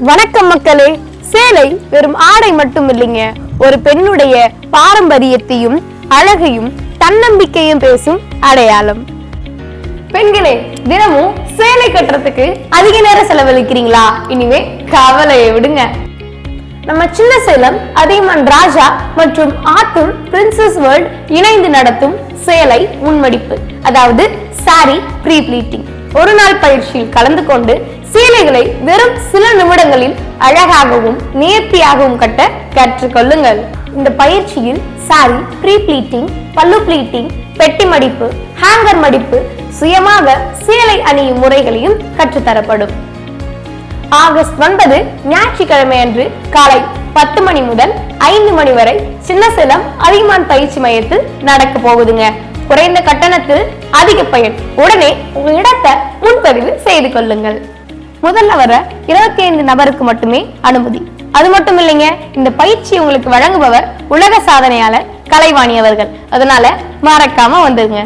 வணக்கம் மக்களே. சேலை வெறும் ஆடை மட்டும் இல்லைங்க, ஒரு பெண்ணுடைய பாரம்பரியத்தையும் அழகையும் தன்னம்பிக்கையும் பேசும் அடையாளம். பெண்களே, தினமும் சேலை கட்டுறதுக்கு அதிக நேரம் செலவழிக்கிறீங்களா? இனிமே கவலையை விடுங்க. நம்ம சின்ன சேலம் அதியமான் ராஜா மற்றும் ஆத்தூர் பிரின்சஸ் வேர்ல்ட் இணைந்து நடத்தும் சேலை முன்மடிப்பு, அதாவது சாரி ப்ரீ ப்ளீட்டிங் ஒரு நாள் பயிற்சியில் கலந்து கொண்டு சேலைகளை வெறும் சில நிமிடங்களில் அழகாகவும் நேர்த்தியாகவும் கட்ட கற்றுக்கொள்ளுங்கள். இந்த பயிற்சியில் சாரி ப்ரீ ப்ளீட்டிங், பல்லு ப்ளீட்டிங், பெட்டி மடிப்பு, ஹேங்கர் மடிப்பு, சுயமாக சேலை அணியும் முறைகளையும் கற்றுத்தரப்படும். ஆகஸ்ட் 9 ஞாயிற்றுக்கிழமை அன்று காலை 10 மணி முதல் 5 மணி வரை சின்ன சேலம் அதியமான் பயிற்சி மையத்தில் நடக்க போகுதுங்க. குறைந்த கட்டணத்தில் அதிக பயன். உடனே உங்க இடத்தை முன்பதிவு செய்து கொள்ளுங்கள். முதல்ல வர 25 நபருக்கு மட்டுமே அனுமதி. அது மட்டும் இல்லைங்க, இந்த பயிற்சி உங்களுக்கு வழங்குபவர் உலக சாதனையாளர் கலைவாணி அவர்கள். அதனால மறக்காம வந்துருங்க.